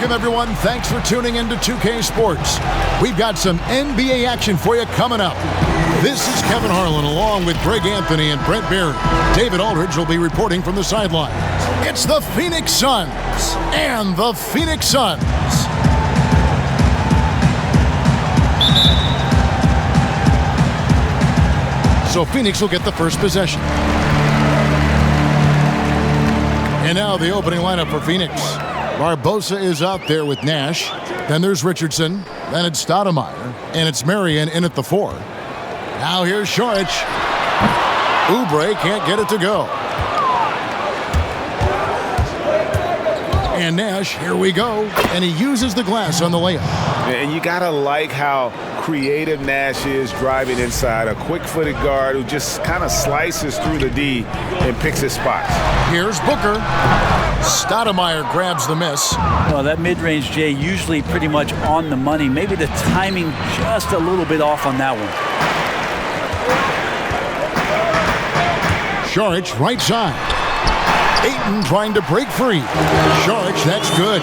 Welcome, everyone. Thanks for tuning in to 2K Sports. We've got some NBA action for you coming up. This is Kevin Harlan along with Greg Anthony and Brent Barry. David Aldridge will be reporting from the sidelines. It's the Phoenix Suns and the Phoenix Suns. So Phoenix will get the first possession. And now the opening lineup for Phoenix. Barbosa is out there with Nash. Then there's Richardson. Then it's Stoudemire. And it's Marion in at the 4. Now here's Šorić. Oubre can't get it to go. And Nash, here we go. And he uses the glass on the layup. And you got to like how creative Nash is driving inside. A quick-footed guard who just kind of slices through the D and picks his spots. Here's Booker. Stoudemire grabs the miss. Well, that mid-range, Jay, usually pretty much on the money. Maybe the timing just a little bit off on that one. Šorić, right side. Ayton trying to break free. Šorić, that's good.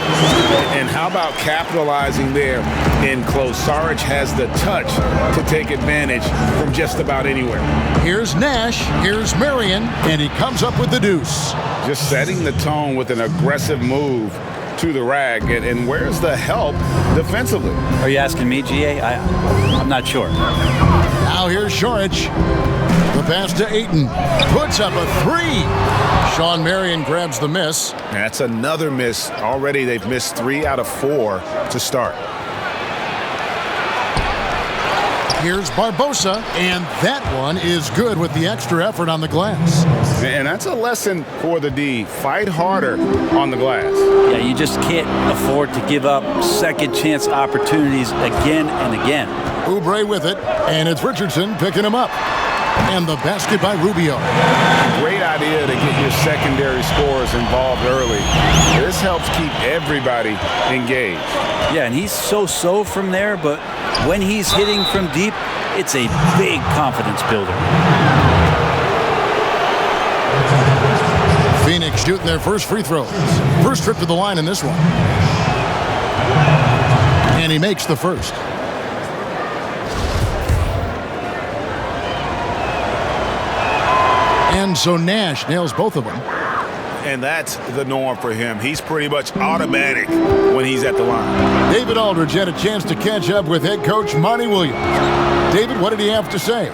And how about capitalizing there in close? Šorić has the touch to take advantage from just about anywhere. Here's Nash. Here's Marion. And he comes up with the deuce. Just setting the tone with an aggressive move to the rag. And where's the help defensively? Are you asking me, GA? I'm not sure. Now here's Šorić. The pass to Ayton. Puts up a 3. Shawn Marion grabs the miss. That's another miss. Already they've missed 3 out of 4 to start. Here's Barbosa, and that one is good with the extra effort on the glass. And that's a lesson for the D. Fight harder on the glass. Yeah, you just can't afford to give up second chance opportunities again and again. Oubre with it, and it's Richardson picking him up. And the basket by Rubio. Great idea to get your secondary scorers involved early. This helps keep everybody engaged. Yeah, and he's so-so from there, but when he's hitting from deep, it's a big confidence builder. Phoenix shooting their first free throws. First trip to the line in this one. And he makes the first. And so Nash nails both of them. And that's the norm for him. He's pretty much automatic when he's at the line. David Aldridge had a chance to catch up with head coach Monty Williams. David, what did he have to say?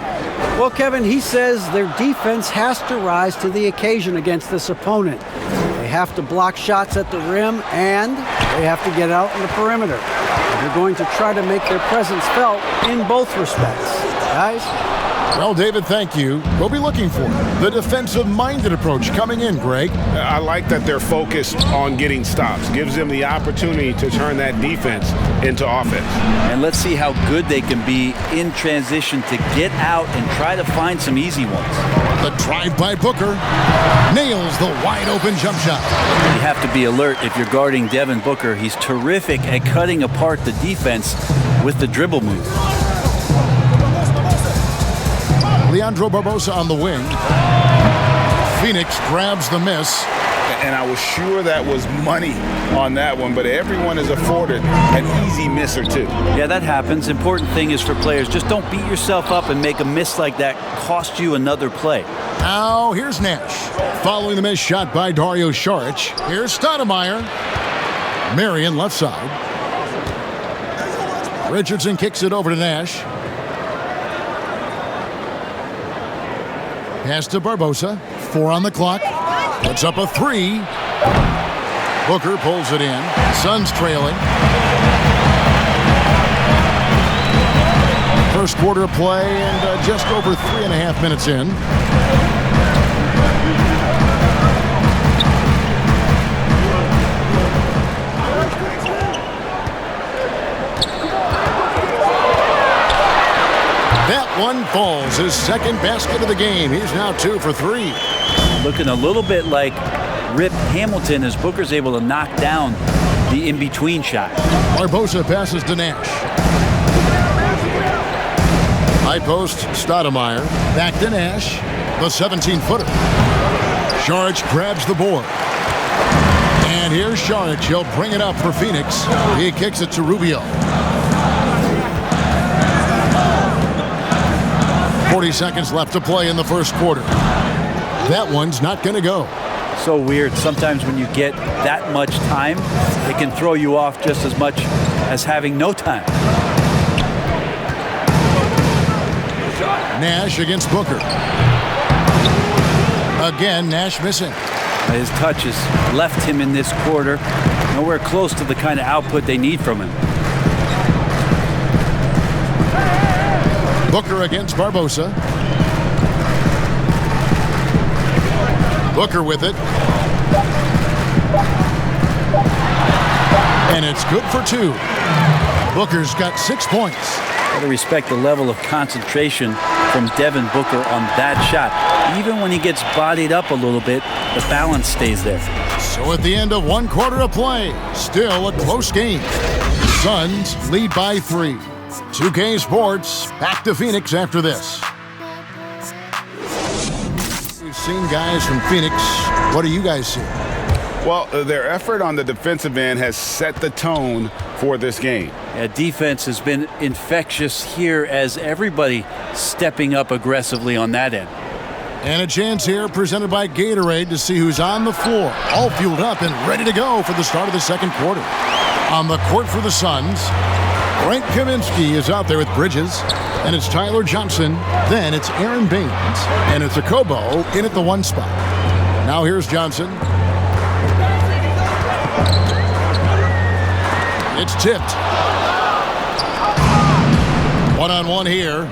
Well, Kevin, he says their defense has to rise to the occasion against this opponent. They have to block shots at the rim, and they have to get out on the perimeter. They're going to try to make their presence felt in both respects. Guys? Well, David, thank you. We'll be looking for the defensive-minded approach coming in, Greg. I like that they're focused on getting stops. Gives them the opportunity to turn that defense into offense. And let's see how good they can be in transition to get out and try to find some easy ones. The drive by Booker nails the wide-open jump shot. You have to be alert if you're guarding Devin Booker. He's terrific at cutting apart the defense with the dribble move. Leandro Barbosa on the wing. Phoenix grabs the miss. And I was sure that was money on that one, but everyone is afforded an easy miss or two. Yeah, that happens. Important thing is for players, just don't beat yourself up and make a miss like that cost you another play. Now here's Nash. Following the miss shot by Dario Šorić. Here's Stoudemire. Marion left side. Richardson kicks it over to Nash. Pass to Barbosa. 4 on the clock. Puts up a 3. Booker pulls it in. Suns trailing. First quarter of play and just over 3.5 minutes in. That one falls. His second basket of the game. He's now 2 for 3. Looking a little bit like Rip Hamilton as Booker's able to knock down the in-between shot. Barbosa passes to Nash. High post, Stoudemire. Back to Nash. The 17-footer. Šorić grabs the board. And And here's Charlotte. She'll bring it up for Phoenix. He kicks it to Rubio. 40 seconds left to play in the first quarter. That one's not going to go. So weird. Sometimes when you get that much time, it can throw you off just as much as having no time. Nash against Booker. Again, Nash missing. His touch has left him in this quarter. Nowhere close to the kind of output they need from him. Booker against Barbosa. Booker with it. And it's good for 2. Booker's got 6 points. Got to respect the level of concentration from Devin Booker on that shot. Even when he gets bodied up a little bit, the balance stays there. So at the end of 1 quarter of play, still a close game. Suns lead by 3. 2K Sports, back to Phoenix after this. We've seen guys from Phoenix. What do you guys see? Well, their effort on the defensive end has set the tone for this game. Yeah, defense has been infectious here as everybody stepping up aggressively on that end. And a chance here presented by Gatorade to see who's on the floor, all fueled up and ready to go for the start of the second quarter. On the court for the Suns, Frank Kaminsky is out there with Bridges, and it's Tyler Johnson. Then it's Aaron Baines, and it's Okobo in at the 1 spot. Now here's Johnson. It's tipped. 1-on-1 here.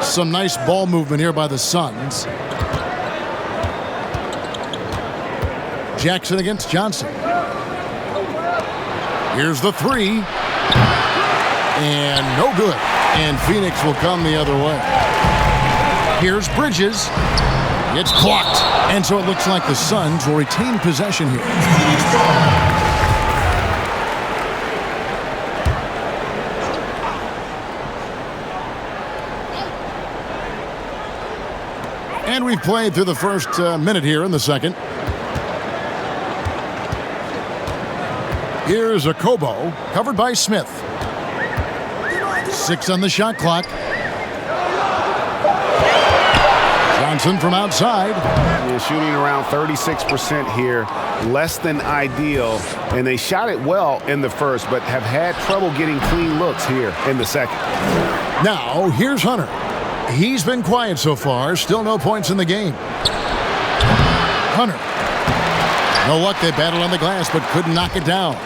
Some nice ball movement here by the Suns. Jackson against Johnson. Here's the 3. And no good. And Phoenix will come the other way. Here's Bridges. It's blocked. And so it looks like the Suns will retain possession here. And we've played through the first minute here in the second. Here's Okobo, covered by Smith. 6 on the shot clock. Johnson from outside. Yeah, shooting around 36% here, less than ideal. And they shot it well in the first, but have had trouble getting clean looks here in the second. Now, here's Hunter. He's been quiet so far. Still no points in the game. Hunter. No luck. They battled on the glass, but couldn't knock it down.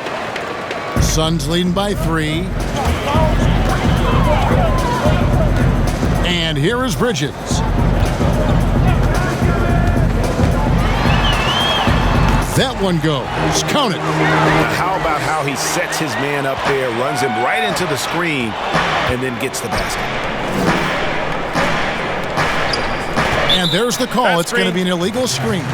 Suns leading by 3. And here is Bridges. That one goes. Count it. How about how he sets his man up there, runs him right into the screen, and then gets the basket. And there's the call. It's going to be an illegal screen.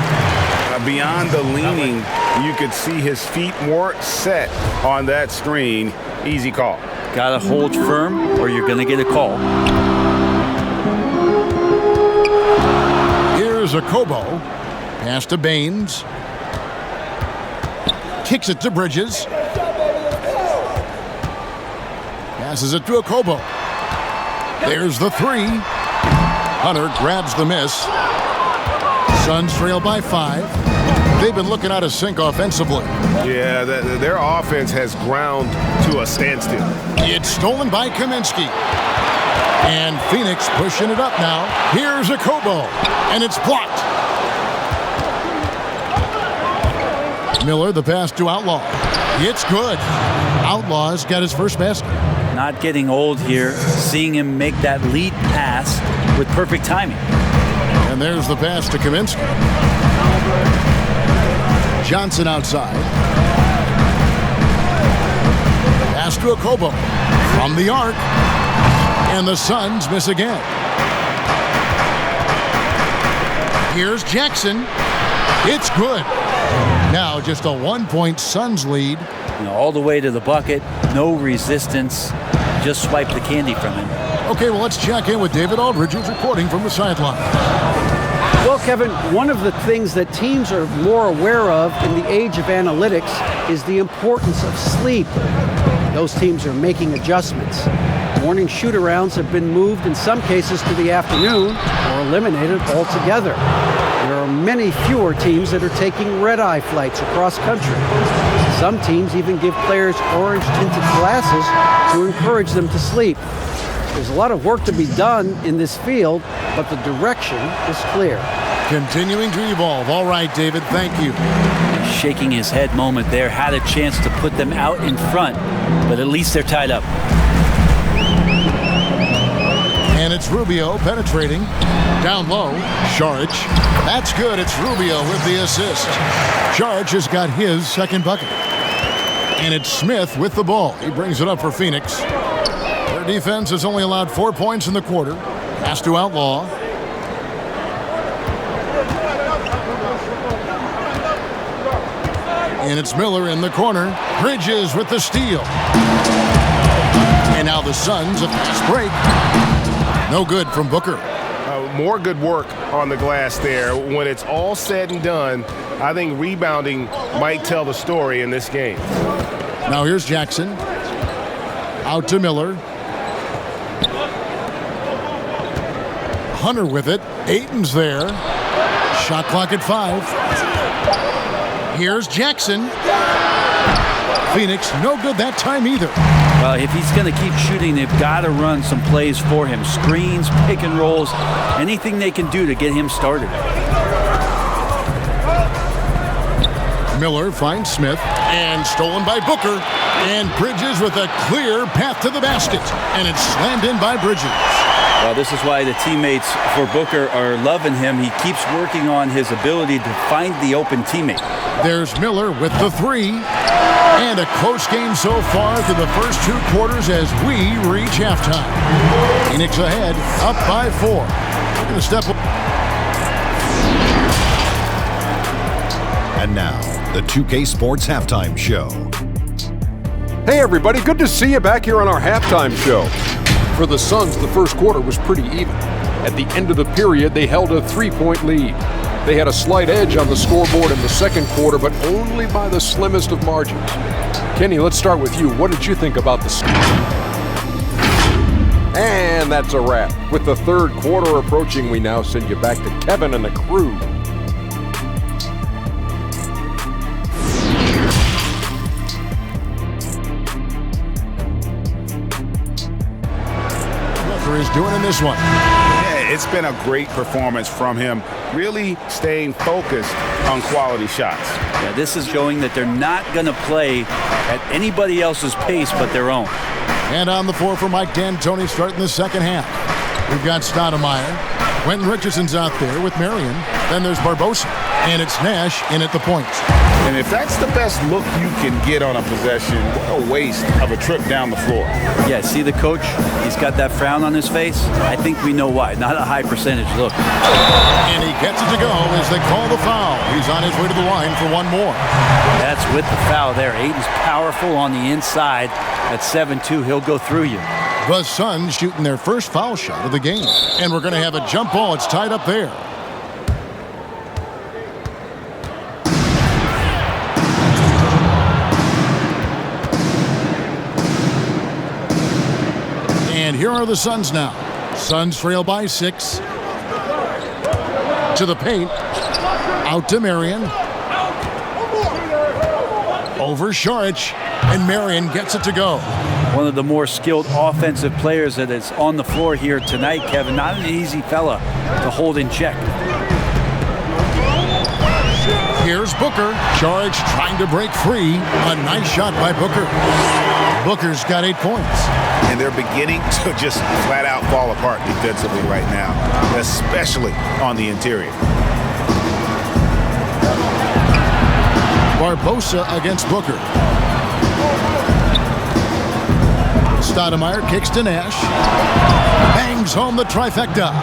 Beyond the leaning, you could see his feet more set on that screen. Easy call. Got to hold firm or you're going to get a call. Here's Okobo. Pass to Baines. Kicks it to Bridges. Passes it to Okobo. There's the 3. Hunter grabs the miss. Suns trail by 5. They've been looking out of sync offensively. Yeah, their offense has ground to a standstill. It's stolen by Kaminsky. And Phoenix pushing it up now. Here's Okobo. And it's blocked. Miller, the pass to Outlaw. It's good. Outlaw's got his first basket. Not getting old here. Seeing him make that lead pass with perfect timing. And there's the pass to Kaminsky. Johnson outside. Pass to Okobo. From the arc. And the Suns miss again. Here's Jackson. It's good. Now just a 1-point Suns lead. All the way to the bucket. No resistance. Just swipe the candy from him. Okay, well, let's check in with David Aldridge, who's reporting from the sideline. Well, Kevin, one of the things that teams are more aware of in the age of analytics is the importance of sleep. Those teams are making adjustments. Morning shoot-arounds have been moved in some cases to the afternoon or eliminated altogether. There are many fewer teams that are taking red-eye flights across country. Some teams even give players orange-tinted glasses to encourage them to sleep. There's a lot of work to be done in this field, but the direction is clear. Continuing to evolve. All right, David, thank you. Shaking his head moment there. Had a chance to put them out in front, but at least they're tied up. And it's Rubio penetrating. Down low, Saric. That's good. It's Rubio with the assist. Saric has got his second bucket. And it's Smith with the ball. He brings it up for Phoenix. Their defense has only allowed 4 points in the quarter. Pass to Outlaw. And it's Miller in the corner. Bridges with the steal. And now the Suns, a fast break. No good from Booker. More good work on the glass there. When it's all said and done, I think rebounding might tell the story in this game. Now here's Jackson. Out to Miller. Hunter with it. Ayton's there. Shot clock at 5. Here's Jackson. Phoenix, no good that time either. Well, if he's going to keep shooting, they've got to run some plays for him. Screens, pick and rolls, anything they can do to get him started. Miller finds Smith, and stolen by Booker. And Bridges with a clear path to the basket. And it's slammed in by Bridges. Well, this is why the teammates for Booker are loving him. He keeps working on his ability to find the open teammate. There's Miller with the 3. And a close game so far through the first 2 quarters as we reach halftime. Phoenix ahead, up by 4. We're going to step. And now, the 2K Sports Halftime Show. Hey everybody, good to see you back here on our halftime show. For the Suns, the first quarter was pretty even. At the end of the period, they held a 3-point lead. They had a slight edge on the scoreboard in the second quarter, but only by the slimmest of margins. Kenny, let's start with you. What did you think about the score? And that's a wrap. With the third quarter approaching, we now send you back to Kevin and the crew. Is doing in this one. Yeah, it's been a great performance from him, really staying focused on quality shots. Yeah, this is showing that they're not going to play at anybody else's pace but their own. And on the floor for Mike D'Antoni starting the second half. We've got Stoudemire. Quentin Richardson's out there with Marion. Then there's Barbosa. And it's Nash in at the point. And if that's the best look you can get on a possession, what a waste of a trip down the floor. Yeah, see the coach? He's got that frown on his face. I think we know why. Not a high percentage look. And he gets it to go as they call the foul. He's on his way to the line for one more. That's with the foul there. Ayton's powerful on the inside. At 7-2, he'll go through you. The Suns shooting their first foul shot of the game. And we're going to have a jump ball. It's tied up there. And here are the Suns now. Suns trail by 6. To the paint. Out to Marion. Over Saric. And Marion gets it to go. One of the more skilled offensive players that is on the floor here tonight, Kevin. Not an easy fella to hold in check. Here's Booker. Saric trying to break free. A nice shot by Booker. Booker's got 8 points. And they're beginning to just flat out fall apart defensively right now, especially on the interior. Barbosa against Booker. Stoudemire kicks to Nash. Bangs home the trifecta.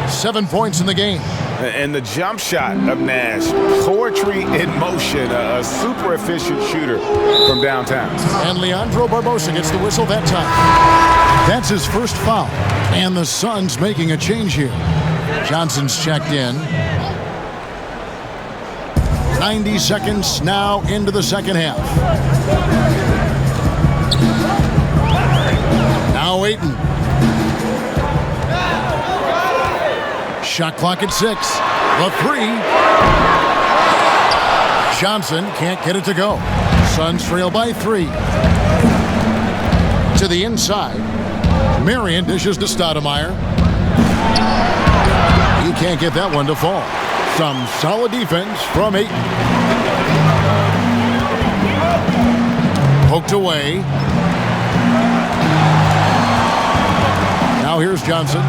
7 points in the game. And the jump shot of Nash, poetry in motion, a super efficient shooter from downtown. And Leandro Barbosa gets the whistle that time. That's his first foul. And the Suns making a change here. Johnson's checked in. 90 seconds now into the second half. Now Ayton. Shot clock at 6. The 3. Johnson can't get it to go. Suns trail by 3. To the inside. Marion dishes to Stoudemire. He can't get that one to fall. Some solid defense from Ayton. Poked away. Now here's Johnson.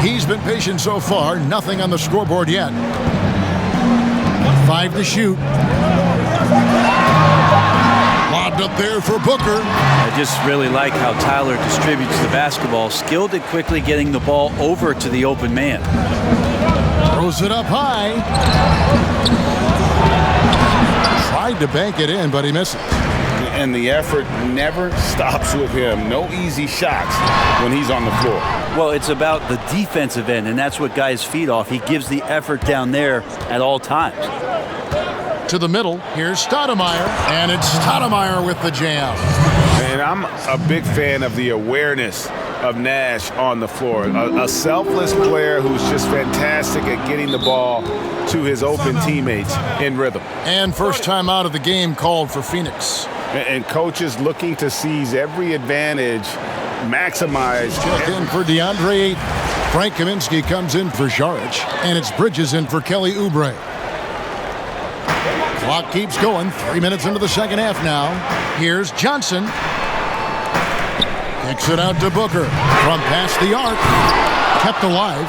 He's been patient so far. Nothing on the scoreboard yet. 5 to shoot. Lobbed up there for Booker. I just really like how Tyler distributes the basketball. Skilled at quickly getting the ball over to the open man. Throws it up high. Tried to bank it in, but he misses. And the effort never stops with him. No easy shots when he's on the floor. Well, it's about the defensive end, and that's what guys feed off. He gives the effort down there at all times. To the middle, here's Stoudemire, and it's Stoudemire with the jam. And I'm a big fan of the awareness of Nash on the floor. A selfless player who's just fantastic at getting the ball to his open teammates in rhythm. And first time out of the game called for Phoenix. And coaches looking to seize every advantage, maximize. Check in for DeAndre Ayton. Frank Kaminsky comes in for Jaric, and it's Bridges in for Kelly Oubre. Clock keeps going. 3 minutes into the second half now. Here's Johnson. Kicks it out to Booker. From past the arc. Kept alive.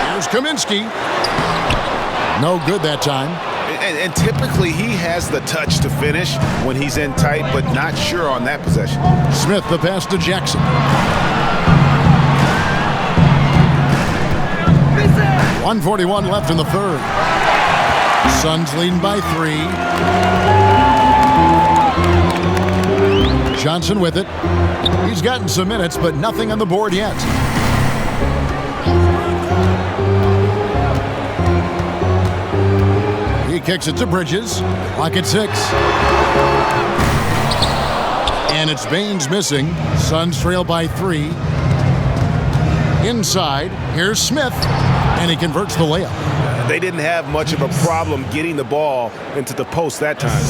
Here's Kaminsky. No good that time. And typically he has the touch to finish when he's in tight, but not sure on that possession. Smith the pass to Jackson. 1:41 left in the third. Suns leading by 3. Johnson with it. He's gotten some minutes, but nothing on the board yet. He kicks it to Bridges. Clock at 6. And it's Baines missing. Suns trail by 3. Inside, here's Smith, and he converts the layup. They didn't have much of a problem getting the ball into the post that time.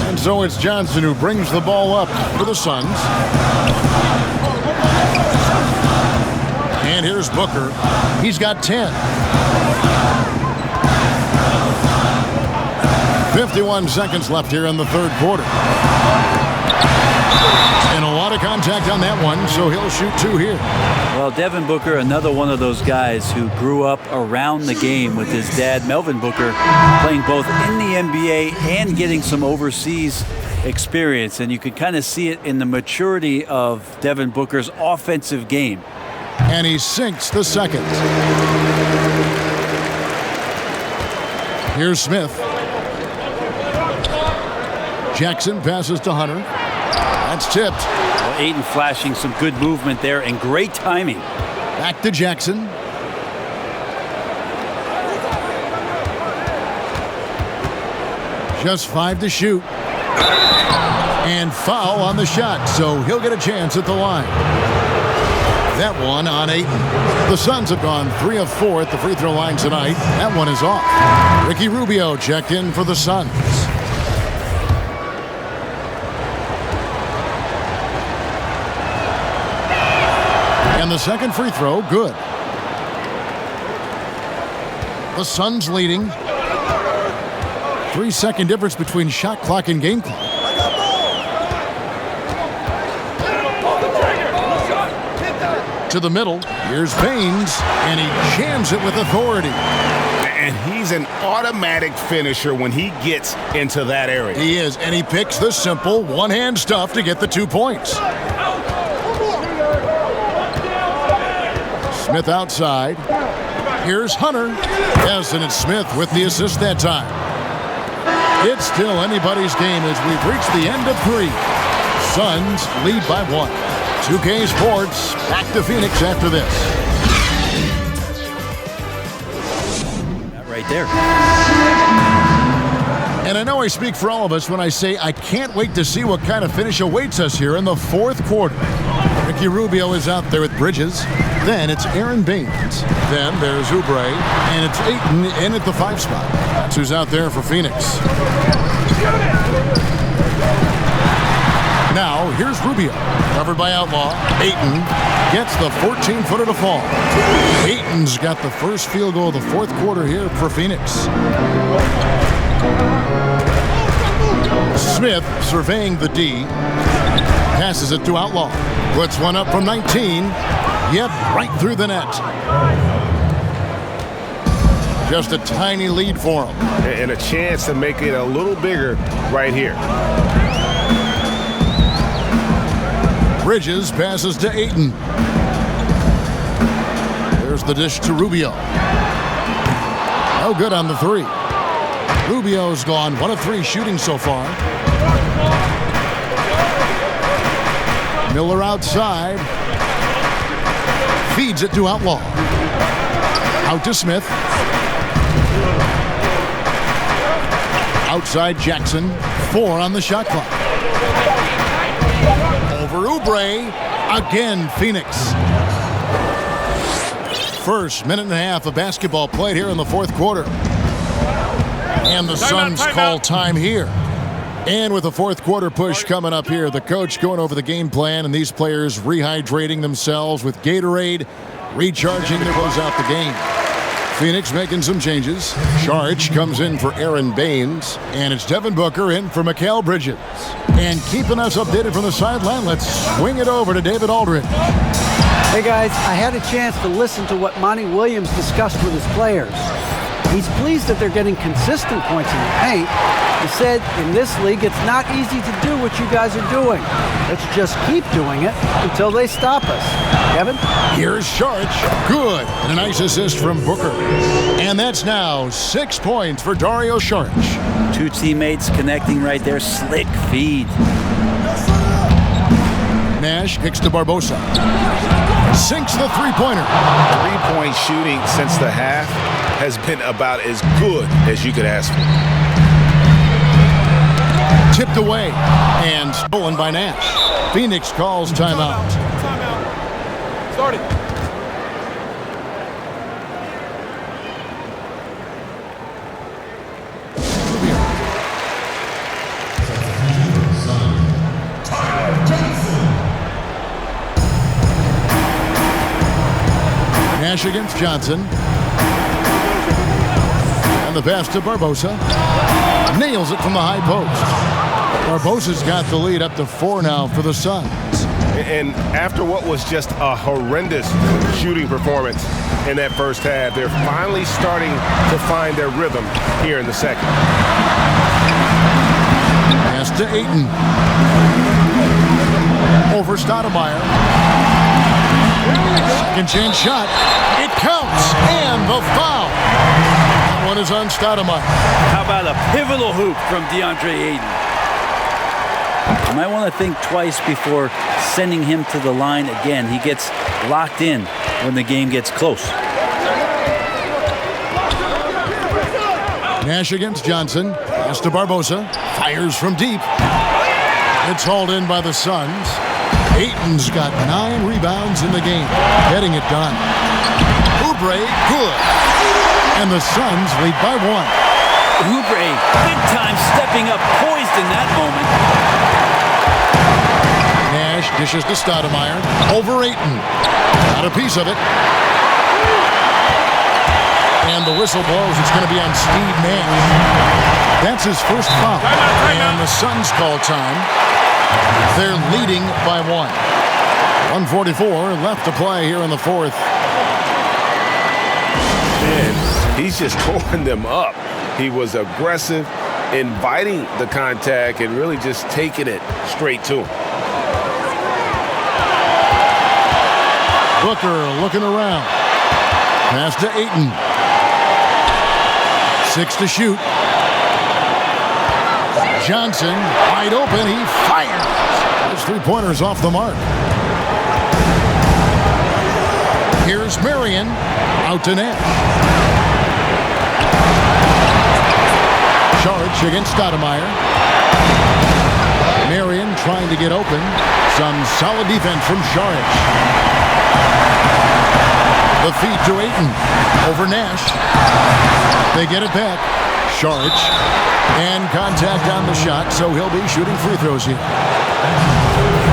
And so it's Johnson who brings the ball up for the Suns. And here's Booker. He's got 10. 51 seconds left here in the third quarter. And a lot of contact on that one, so he'll shoot 2 here. Well, Devin Booker, another one of those guys who grew up around the game with his dad, Melvin Booker, playing both in the NBA and getting some overseas experience. And you can kind of see it in the maturity of Devin Booker's offensive game. And he sinks the second. Here's Smith. Jackson passes to Hunter. That's tipped. Well, Ayton flashing some good movement there and great timing. Back to Jackson. Just 5 to shoot. And foul on the shot, so he'll get a chance at the line. That one on Ayton. The Suns have gone 3 of 4 at the free throw line tonight. That one is off. Ricky Rubio checked in for the Suns. And the second free throw, good. The Suns leading. 3-second difference between shot clock and game clock. To the middle, here's Baines, and he jams it with authority. And he's an automatic finisher when he gets into that area. He is, and he picks the simple one-hand stuff to get the 2 points. Smith outside. Here's Hunter. Yes, and it's Smith with the assist that time. It's still anybody's game as we've reached the end of 3. Suns lead by 1. 2K Sports back to Phoenix after this. Right there. And I know I speak for all of us when I say I can't wait to see what kind of finish awaits us here in the fourth quarter. Ricky Rubio is out there with Bridges. Then it's Aaron Baines. Then there's Oubre. And it's Ayton in at the 5 spot. That's who's out there for Phoenix. Now, here's Rubio. Covered by Outlaw. Ayton gets the 14-footer to fall. Ayton's got the first field goal of the fourth quarter here for Phoenix. Smith surveying the D. Passes it to Outlaw. Puts one up from 19. Yep, right through the net. Just a tiny lead for him. And a chance to make it a little bigger right here. Bridges passes to Ayton. There's the dish to Rubio. No good on the 3. Rubio's gone 1 of 3 shooting so far. Miller outside. Feeds it to Outlaw. Out to Smith. Outside Jackson. 4 on the shot clock. Over Oubre. Again, Phoenix. First minute and a half of basketball played here in the fourth quarter. And the Suns call time here. And with the fourth quarter push coming up here, the coach going over the game plan and these players rehydrating themselves with Gatorade, recharging to close out the game. Phoenix making some changes. Saric comes in for Aaron Baines, and it's Devin Booker in for Mikal Bridges. And keeping us updated from the sideline, let's swing it over to David Aldridge. Hey guys, I had a chance to listen to what Monty Williams discussed with his players. He's pleased that they're getting consistent points in the paint. He said, in this league, it's not easy to do what you guys are doing. Let's just keep doing it until they stop us. Kevin? Here's Saric. Good. And a nice assist from Booker. And that's now 6 points for Dario Saric. 2 teammates connecting right there. Slick feed. Nash kicks to Barbosa. Sinks the three-pointer. 3-point shooting since the half has been about as good as you could ask for. Tipped away and stolen by Nash. Phoenix calls timeout. Timeout. Starting. Nash against Johnson. And the pass to Barbosa. Nails it from the high post. Barbosa's got the lead up to 4 now for the Suns. And after what was just a horrendous shooting performance in that first half, they're finally starting to find their rhythm here in the second. Pass to Ayton. Over Stoudemire. Second chance shot. It counts. And the foul. That one is on Stoudemire. How about a pivotal hoop from DeAndre Ayton? You might want to think twice before sending him to the line again. He gets locked in when the game gets close. Nash against Johnson. Pass to Barbosa. Fires from deep. It's hauled in by the Suns. Ayton's got 9 rebounds in the game. Getting it done. Oubre, good. And the Suns lead by 1. Oubre, big time stepping up, poised in that moment. Nash dishes to Stoudemire. Over Ayton. Got a piece of it. And the whistle blows. It's going to be on Steve Nash. That's his first foul. And the Suns call time. They're leading by 1. 1:44 left to play here in the fourth. Man, he's just tore them up. He was aggressive, inviting the contact, and really just taking it straight to him. Booker looking around. Pass to Ayton. 6 to shoot. Johnson wide open. He fires. His 3-pointers off the mark. Here's Marion. Out to Nash. Charge against Stoudemire. Marion trying to get open. Some solid defense from Sharich. The feed to Ayton. Over Nash. They get it back. Sharich. And contact on the shot, so he'll be shooting free throws here.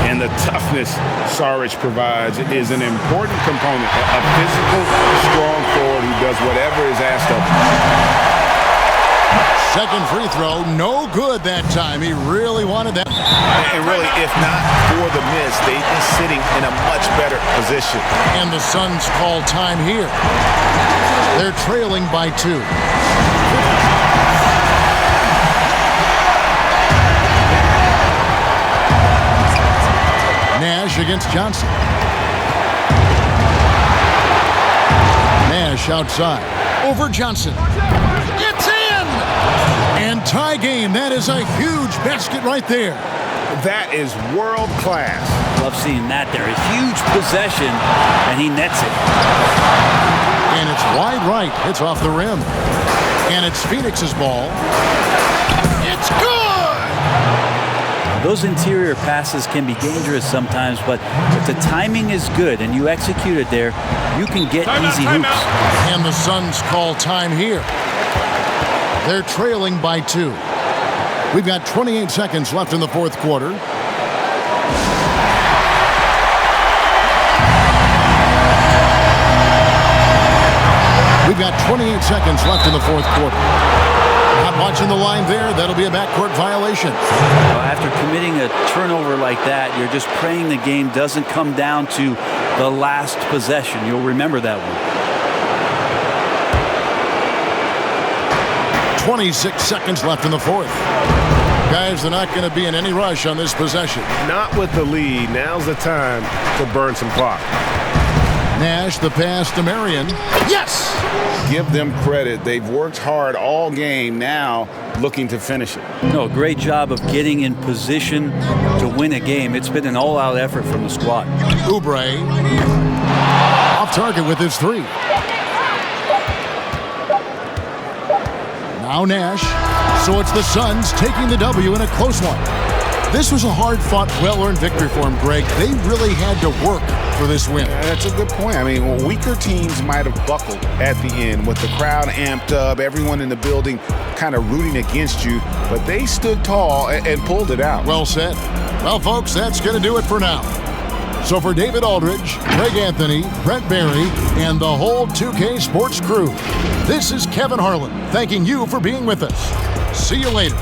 And the toughness Saric provides is an important component. A physical, strong forward who does whatever is asked of him. Second free throw, no good that time. He really wanted that. And really, if not for the miss, they'd be sitting in a much better position. And the Suns call time here. They're trailing by 2. Nash against Johnson. Nash outside. Over Johnson. It's in! And tie game. That is a huge basket right there. That is world class. Love seeing that there. A huge possession, and he nets it. And it's wide right. It's off the rim. And it's Phoenix's ball. It's good! Those interior passes can be dangerous sometimes, but if the timing is good and you execute it there, you can get easy hoops. And the Suns call time here. They're trailing by 2. We've got 28 seconds left in the fourth quarter. We've got 28 seconds left in the fourth quarter. Not watching the line there. That'll be a backcourt violation. Well, after committing a turnover like that, you're just praying the game doesn't come down to the last possession. You'll remember that one. 26 seconds left in the fourth. Guys, they're not going to be in any rush on this possession. Not with the lead. Now's the time to burn some clock. Nash, the pass to Marion. Yes! Give them credit. They've worked hard all game, now looking to finish it. No, great job of getting in position to win a game. It's been an all-out effort from the squad. Oubre off target with his 3. Now Nash. So it's the Suns taking the W in a close one. This was a hard-fought, well-earned victory for them, Greg. They really had to work for this win. That's a good point. I mean, weaker teams might have buckled at the end with the crowd amped up, everyone in the building kind of rooting against you, but they stood tall and pulled it out. Well said. Well, folks, that's going to do it for now. So for David Aldridge, Greg Anthony, Brent Barry, and the whole 2K Sports crew, this is Kevin Harlan thanking you for being with us. See you later.